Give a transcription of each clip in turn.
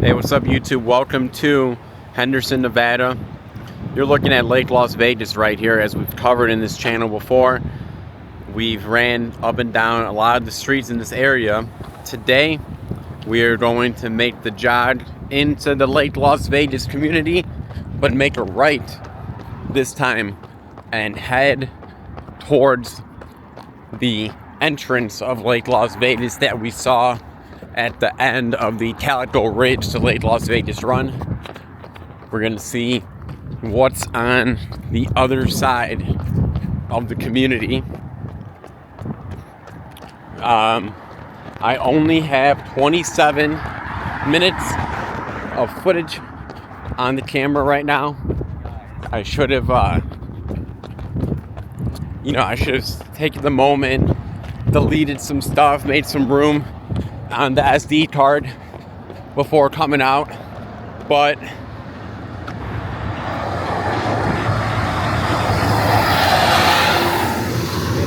Hey, what's up YouTube? Welcome to Henderson, Nevada. You're looking at Lake Las Vegas right here, as we've covered in this channel before. We've ran up and down a lot of the streets in this area. Today, we are going to make the jog into the Lake Las Vegas community, but make a right this time and head towards the entrance of Lake Las Vegas that we saw at the end of the Calico Ridge to Lake Las Vegas run. We're gonna see what's on the other side of the community. I only have 27 minutes of footage on the camera right now. I should have, I should have taken the moment, deleted some stuff, made some room on the SD card before coming out, but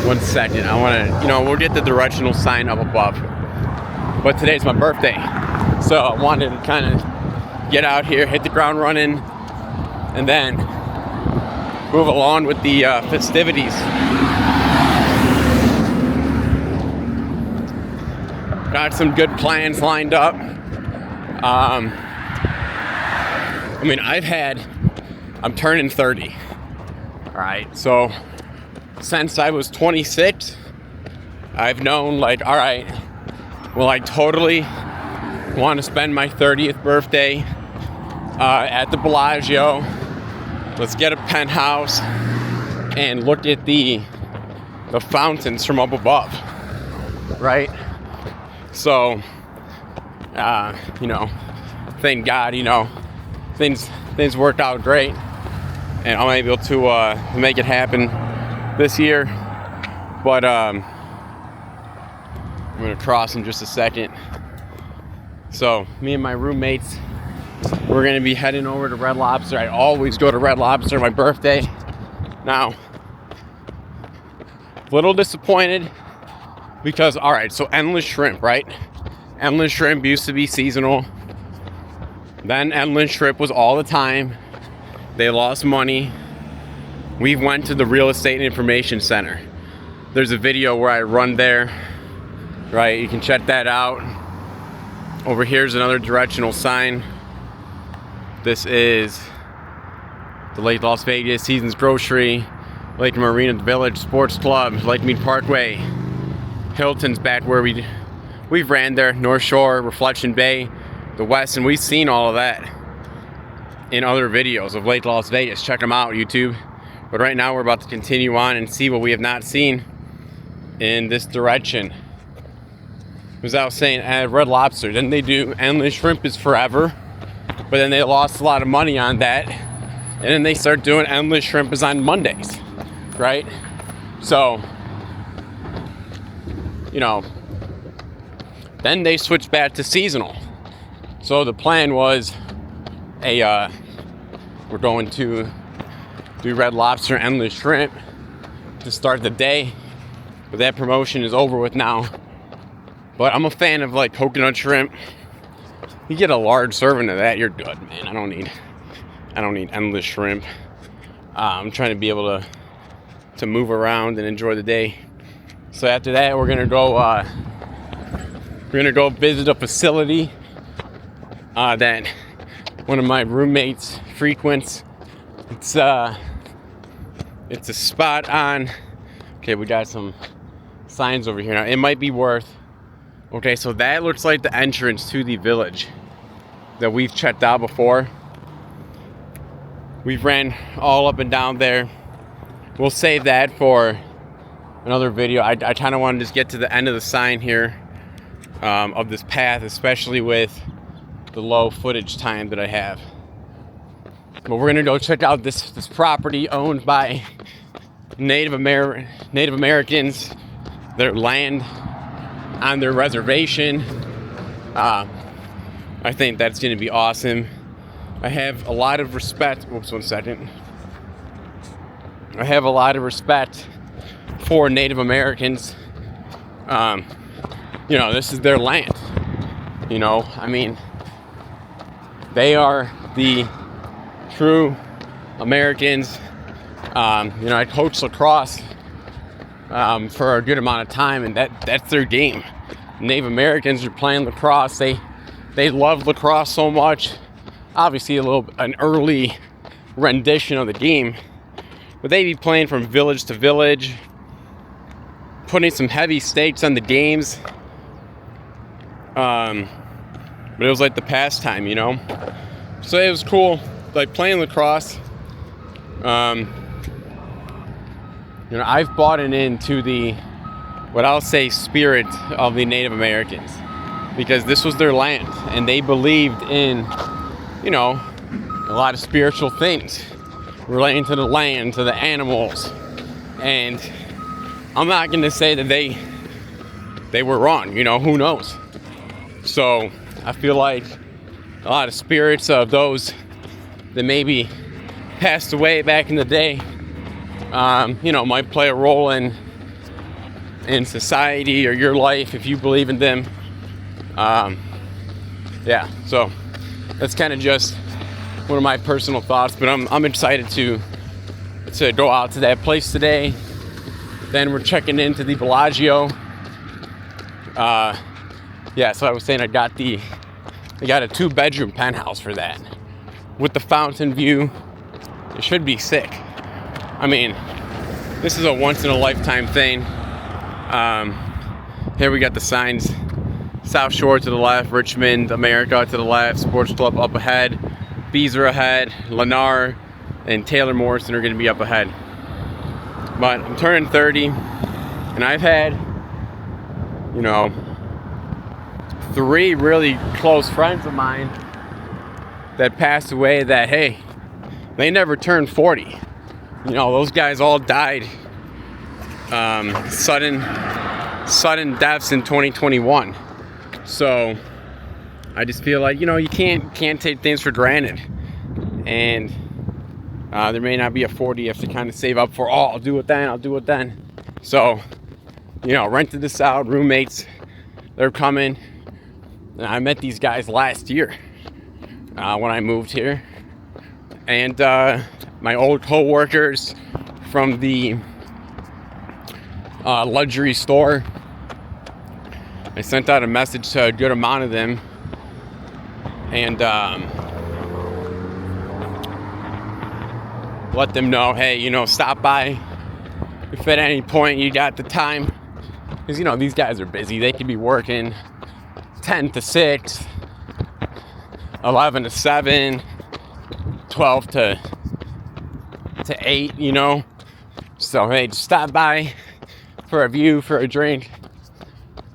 one second, I want to, we'll get the directional sign up above, but today's my birthday, so I wanted to kind of get out here, hit the ground running, and then move along with the festivities. Got some good plans lined up. I'm turning 30. All right, so since I was 26, I've known I totally want to spend my 30th birthday at the Bellagio. Let's get a penthouse and look at the fountains from up above, right? So, thank God, things worked out great, and I'm able to make it happen this year. But I'm gonna cross in just a second. So, me and my roommates, we're gonna be heading over to Red Lobster. I always go to Red Lobster on my birthday. Now, a little disappointed. Because, all right, so Endless Shrimp, right? Endless Shrimp used to be seasonal. Then Endless Shrimp was all the time. They lost money. We went to the Real Estate Information Center. There's a video where I run there, right? You can check that out. Over here's another directional sign. This is the Lake Las Vegas Seasons Grocery, Lake Marina Village Sports Club, Lake Mead Parkway. Hilton's back where we've ran there, North Shore, Reflection Bay, the West, and we've seen all of that in other videos of Lake Las Vegas. Check them out, YouTube. But right now we're about to continue on and see what we have not seen in this direction. As I was saying, at Red Lobster, then they do Endless Shrimp is forever, but then they lost a lot of money on that, and then they start doing Endless Shrimp is on Mondays, right? So, then they switched back to seasonal. So the plan was we're going to do Red Lobster Endless Shrimp to start the day, but that promotion is over with now. But I'm a fan of coconut shrimp. You get a large serving of that, you're good, man. I don't need endless shrimp. I'm trying to be able to move around and enjoy the day. So after that, we're gonna go visit a facility that one of my roommates frequents. It's a spot on. Okay, we got some signs over here now. It might be worth. Okay, so that looks like the entrance to the village that we've checked out before. We've ran all up and down there. We'll save that for another video. I kind of want to just get to the end of the sign here of this path, especially with the low footage time that I have. But we're gonna go check out this property owned by Native Americans, their land on their reservation. I think that's gonna be awesome. I have a lot of respect. Whoops, one second. I have a lot of respect for Native Americans. This is their land. They are the true Americans. I coached lacrosse for a good amount of time, and that's their game. Native Americans are playing lacrosse. They love lacrosse so much. Obviously, an early rendition of the game, but they be playing from village to village, putting some heavy stakes on the games. But it was like the pastime, So it was cool, like playing lacrosse. I've bought into what I'll say, spirit of the Native Americans, because this was their land, and they believed in, a lot of spiritual things relating to the land, to the animals. And I'm not going to say that they were wrong, who knows? So I feel like a lot of spirits of those that maybe passed away back in the day, might play a role in society or your life if you believe in them. So that's kind of just one of my personal thoughts, but I'm excited to go out to that place today. Then we're checking into the Bellagio. So I was saying I got a 2-bedroom penthouse for that with the fountain view. It should be sick. I mean, this is a once in a lifetime thing. Here we got the signs: South Shore to the left, Richmond, America to the left, Sports Club up ahead, Bees are ahead, Lennar and Taylor Morrison are going to be up ahead. But I'm turning 30, and I've had, 3 really close friends of mine that passed away that, hey, they never turned 40. Those guys all died sudden deaths in 2021. So I just feel like, you can't take things for granted. And there may not be a 40. You have to kind of save up for, I'll do it then. So, rented this out, roommates, they're coming. And I met these guys last year when I moved here. And my old co-workers from the luxury store, I sent out a message to a good amount of them, and let them know, hey, stop by if at any point you got the time, because these guys are busy. They could be working 10 to 6, 11 to 7, 12 to 8, So hey, just stop by for a view, for a drink.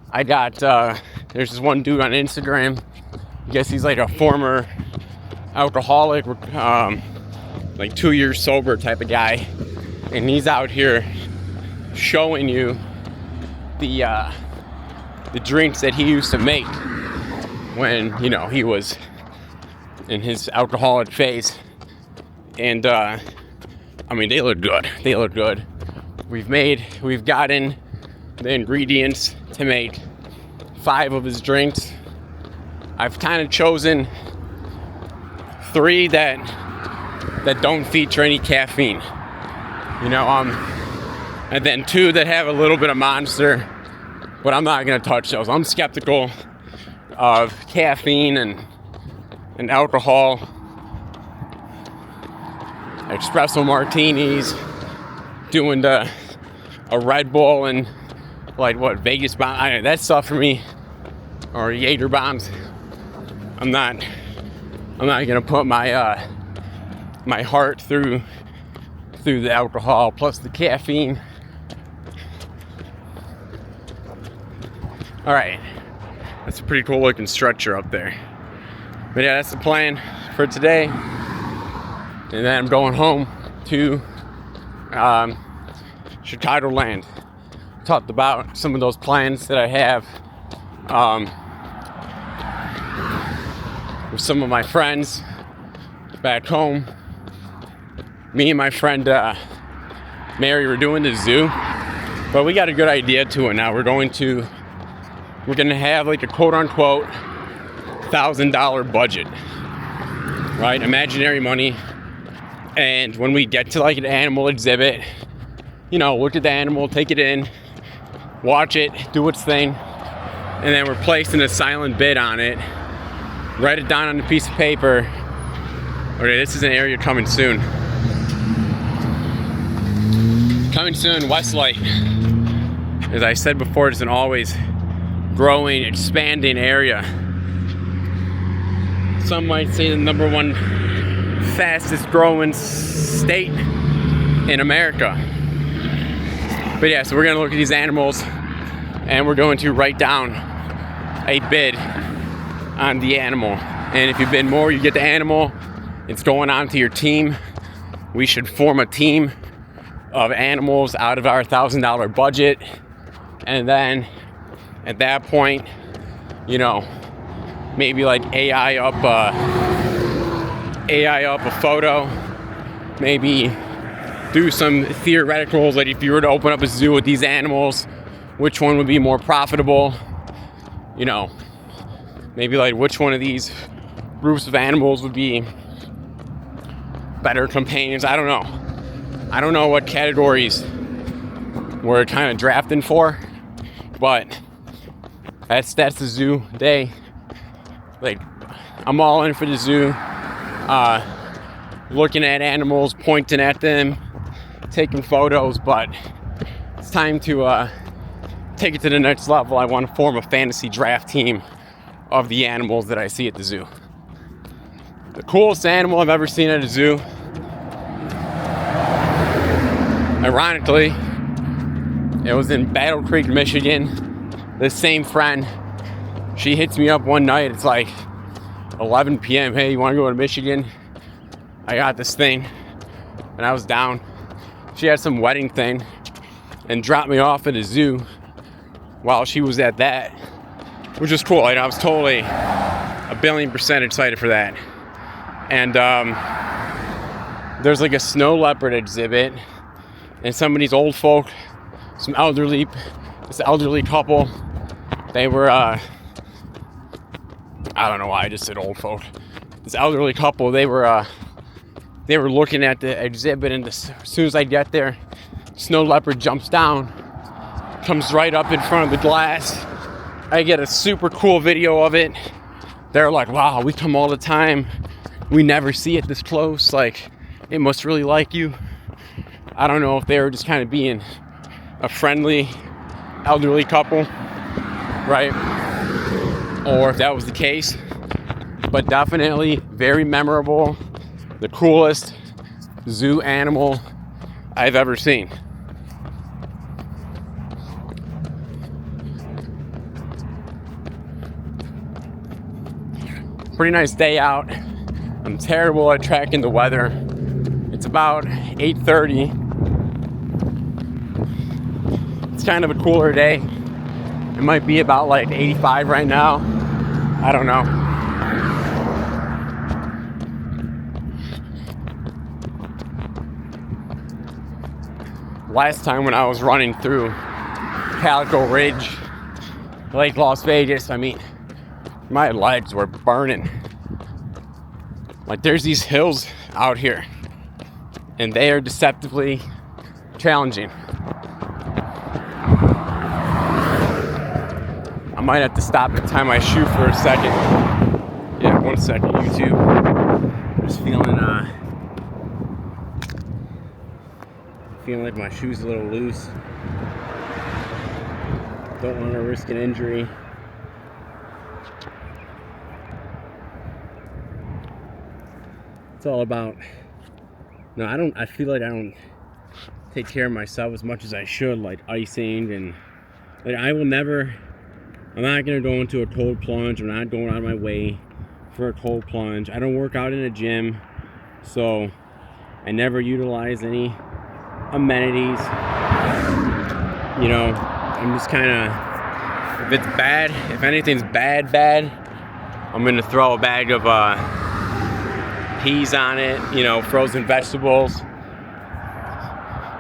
I got there's this one dude on Instagram. I guess he's like a former alcoholic, like 2 years sober type of guy, and he's out here showing you the drinks that he used to make when he was in his alcoholic phase. And they look good. We've gotten the ingredients to make 5 of his drinks. I've kind of chosen 3 that don't feature any caffeine, and then 2 that have a little bit of Monster, but I'm not gonna touch those. I'm skeptical of caffeine and alcohol. Espresso martinis, doing a Red Bull and Vegas bomb, that stuff for me, or Jaeger bombs. I'm not gonna put my my heart through the alcohol plus the caffeine. All right, that's a pretty cool looking structure up there. But yeah, that's the plan for today. And then I'm going home to Chicagoland. Talked about some of those plans that I have with some of my friends back home. Me and my friend Mary were doing the zoo, but we got a good idea to it now. We're going to have like a quote unquote $1,000 budget. right? Imaginary money. And when we get to like an animal exhibit, you know, look at the animal, take it in, watch it, do its thing, and then we're placing a silent bid on it. Write it down on a piece of paper. Okay, this is an area coming soon. Coming soon, Westlight. As I said before, it's an always growing, expanding area. Some might say the #1 fastest growing state in America. But yeah, so we're gonna look at these animals and we're going to write down a bid on the animal. And if you bid more, you get the animal. It's going on to your team. We should form a team of animals out of our $1,000 budget. And then at that point, you know, maybe like AI up a photo, maybe do some theoreticals, like if you were to open up a zoo with these animals, which one would be more profitable, you know, maybe like which one of these groups of animals would be better companions. I don't know what categories we're kind of drafting for, but that's the zoo day. Like, I'm all in for the zoo. Looking at animals, pointing at them, taking photos, but it's time to take it to the next level. I want to form a fantasy draft team of the animals that I see at the zoo. The coolest animal I've ever seen at a zoo, ironically, it was in Battle Creek, Michigan. This same friend, she hits me up one night. It's like 11 p.m. Hey, you want to go to Michigan? I got this thing. And I was down. She had some wedding thing and dropped me off at a zoo while she was at that, which is cool. I was totally 1,000,000,000% excited for that. And there's like a snow leopard exhibit, and some of these old folk, this elderly couple, they were, I don't know why I just said old folk. This elderly couple, they were looking at the exhibit, and as soon as I get there, snow leopard jumps down, comes right up in front of the glass. I get a super cool video of it. They're like, wow, we come all the time. We never see it this close. Like, it must really like you. I don't know if they were just kind of being a friendly elderly couple, right? Or if that was the case. But definitely very memorable. The coolest zoo animal I've ever seen. Pretty nice day out. I'm terrible at tracking the weather. It's about 8:30. It's kind of a cooler day. It might be about like 85 right now. I don't know. Last time when I was running through Calico Ridge, Lake Las Vegas, I mean, my legs were burning. Like, there's these hills out here, and they are deceptively challenging. I might have to stop and tie my shoe for a second. Yeah, 1 second, YouTube. Just feeling like my shoe's a little loose. Don't want to risk an injury. It's all about, I feel like I don't take care of myself as much as I should, like icing, and like I'm not gonna go into a cold plunge. I'm not going out of my way for a cold plunge. I don't work out in a gym, so I never utilize any amenities. You know, I'm just kind of, if anything's bad, I'm gonna throw a bag of peas on it, you know, frozen vegetables,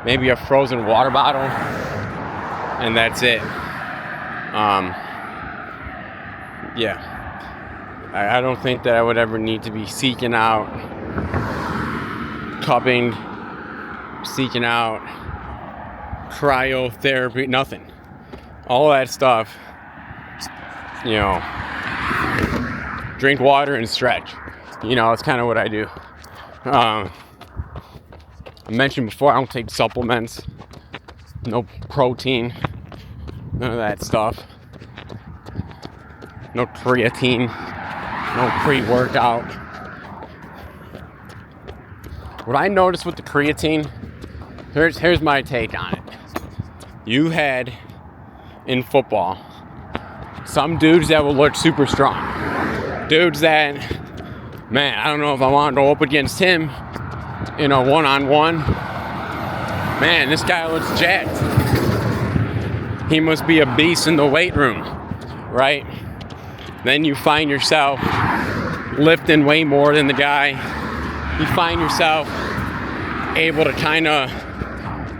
maybe a frozen water bottle, and that's it. Yeah, I don't think that I would ever need to be seeking out cupping, seeking out cryotherapy, nothing. All that stuff, you know, drink water and stretch. You know, that's kind of what I do. I mentioned before, I don't take supplements, no protein, none of that stuff. No creatine, no pre-workout. What I noticed with the creatine, here's my take on it. You had, in football, some dudes that will look super strong. Dudes that, man, I don't know if I want to go up against him in a one-on-one. Man, this guy looks jacked. He must be a beast in the weight room, right? Then you find yourself lifting way more than the guy. You find yourself able to kind of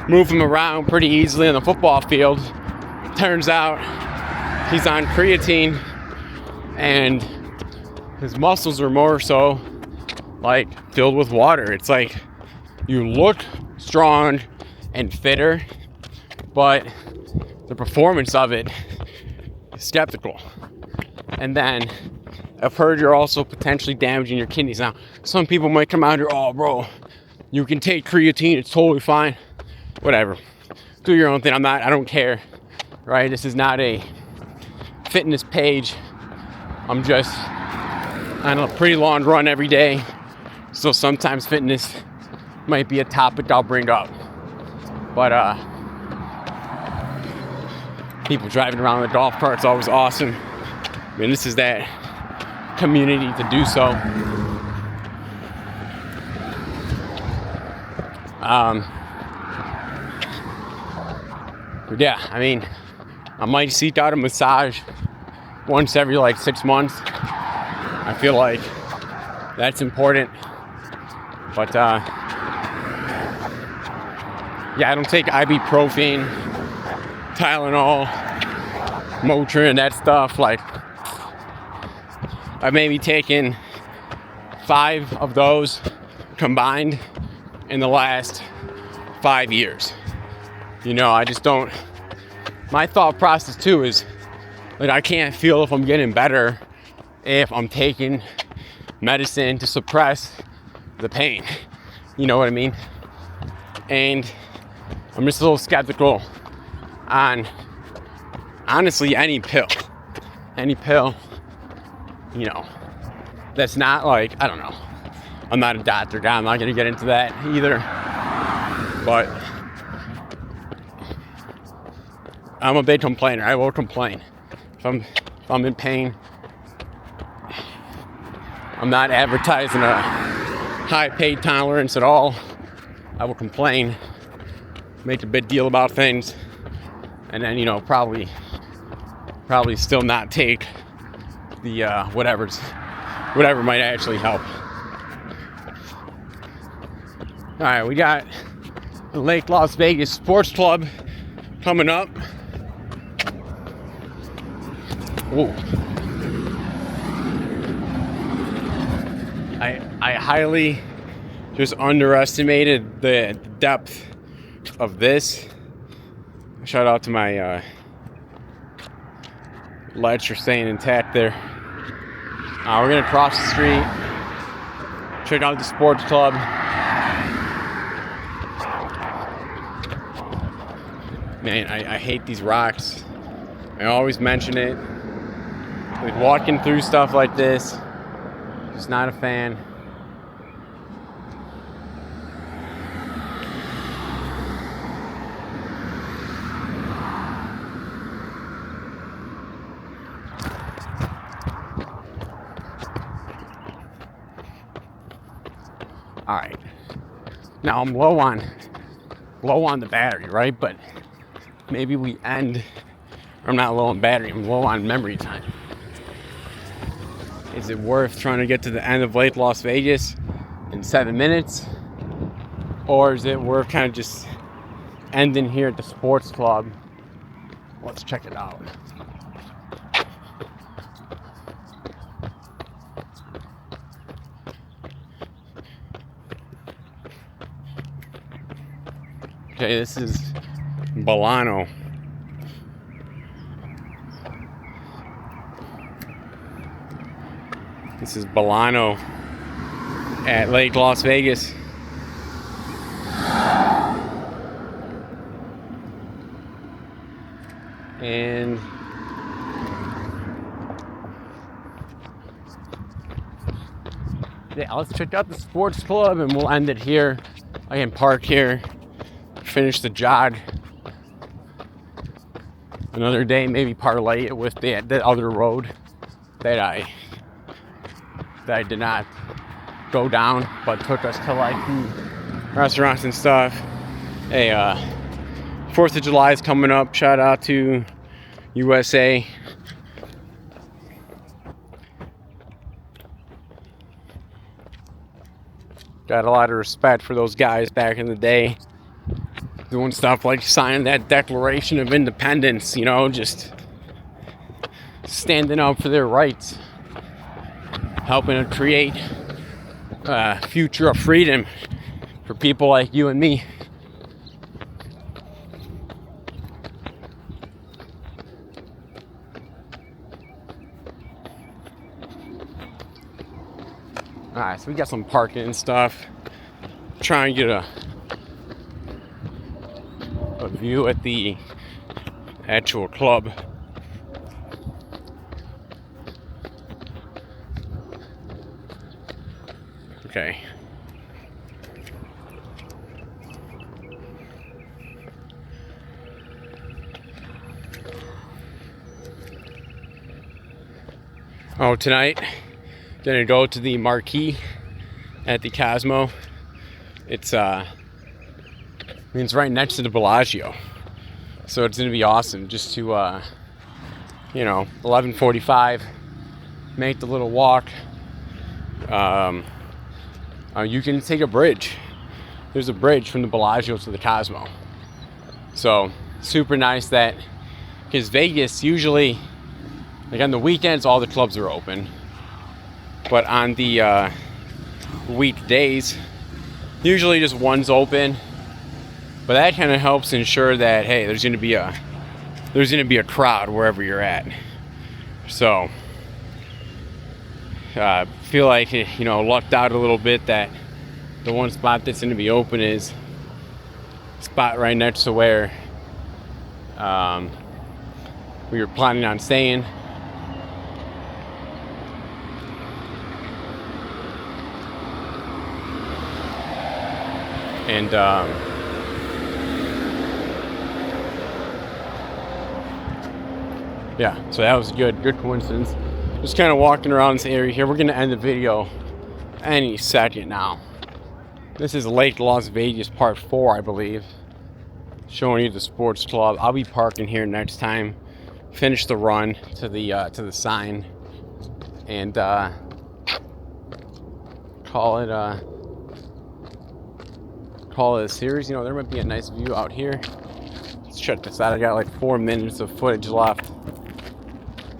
move him around pretty easily on the football field. Turns out he's on creatine and his muscles are more so like filled with water. It's like you look strong and fitter, but the performance of it is skeptical. And then I've heard you're also potentially damaging your kidneys. Now, some people might come out here, oh, bro, you can take creatine, it's totally fine. Whatever. Do your own thing. I don't care, right? This is not a fitness page. I'm just on a pretty long run every day. So sometimes fitness might be a topic I'll bring up. But, people driving around in the golf cart's always awesome. I mean, this is that community to do so. But yeah, I mean, I might seek out a massage once every like 6 months. I feel like that's important. But yeah, I don't take ibuprofen, Tylenol, Motrin, that stuff. Like, I've maybe taken 5 of those combined in the last 5 years. You know, I just don't. My thought process too is like, I can't feel if I'm getting better if I'm taking medicine to suppress the pain. You know what I mean? And I'm just a little skeptical on, honestly, any pill, you know, that's not like, I don't know. I'm not a doctor guy. I'm not going to get into that either. But I'm a big complainer. I will complain. If I'm in pain, I'm not advertising a high pain tolerance at all. I will complain, make a big deal about things, and then, you know, probably still not take the whatever might actually help. All right, we got the Lake Las Vegas Sports Club coming up. Ooh. I highly just underestimated the depth of this. Shout out to my lights for staying intact there. We're gonna cross the street, check out the sports club. Man, I hate these rocks. I always mention it. Like, walking through stuff like this, just not a fan. All right. Now I'm low on the battery, right? But maybe we end. I'm not low on battery. I'm low on memory time. Is it worth trying to get to the end of Lake Las Vegas in 7 minutes? Or is it worth kind of just ending here at the sports club? Let's check it out. Okay, this is Bellano. This is Bellano at Lake Las Vegas. And yeah, let's check out the sports club and we'll end it here. I can park here, finish the jog. Another day, maybe parlay it with the other road that I did not go down, but took us to like the restaurants and stuff. Hey, 4th of July is coming up. Shout out to USA. Got a lot of respect for those guys back in the day, doing stuff like signing that Declaration of Independence, you know, just standing up for their rights, helping to create a future of freedom for people like you and me. Alright, so we got some parking and stuff. Trying to get a view at the actual club. Okay. Oh, tonight, gonna go to the marquee at the Cosmo. It's right next to the Bellagio, so it's gonna be awesome just to 11:45 make the little walk. You can take a bridge. There's a bridge from the Bellagio to the Cosmo, so super nice that, because Vegas usually, like on the weekends, all the clubs are open, but on the weekdays, usually just one's open. But that kind of helps ensure that, hey, there's gonna be a crowd wherever you're at. So feel like, lucked out a little bit that the one spot that's gonna be open is a spot right next to where we were planning on staying. And yeah, so that was good coincidence. Just kind of walking around this area here. We're gonna end the video any second now. This is Lake Las Vegas Part 4, I believe. Showing you the sports club. I'll be parking here next time. Finish the run to the sign and call it a series. There might be a nice view out here. Let's check this out. I got like 4 minutes of footage left.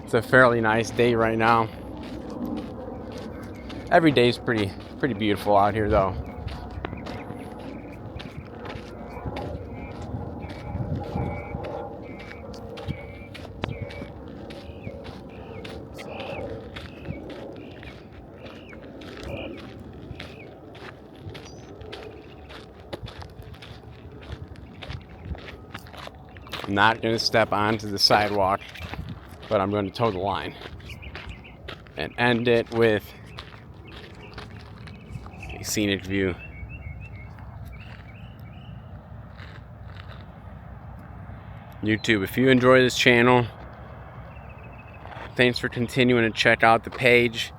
It's a fairly nice day right now. Every day is pretty beautiful out here though. I'm not going to step onto the sidewalk, but I'm going to toe the line and end it with a scenic view. YouTube, if you enjoy this channel, thanks for continuing to check out the page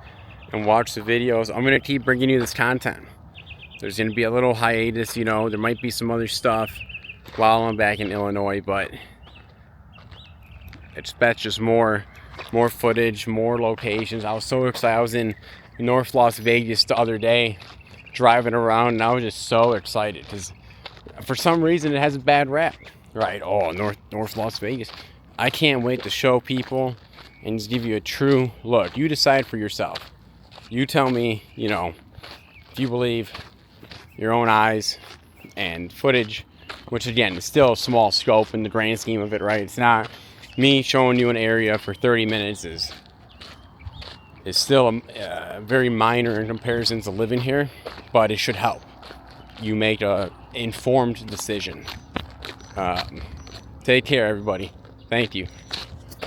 and watch the videos. I'm going to keep bringing you this content. There's going to be a little hiatus, there might be some other stuff while I'm back in Illinois, but expect just more footage, more locations. I was so excited. I was in North Las Vegas the other day driving around, and I was just so excited because for some reason it has a bad rap, right? Oh, North Las Vegas. I can't wait to show people and just give you a true look. You decide for yourself. You tell me, if you believe your own eyes and footage which again is still a small scope in the grand scheme of it, right? It's not me showing you an area for 30 minutes is still very minor in comparison to living here, but it should help you make a informed decision. Take care, everybody. Thank you.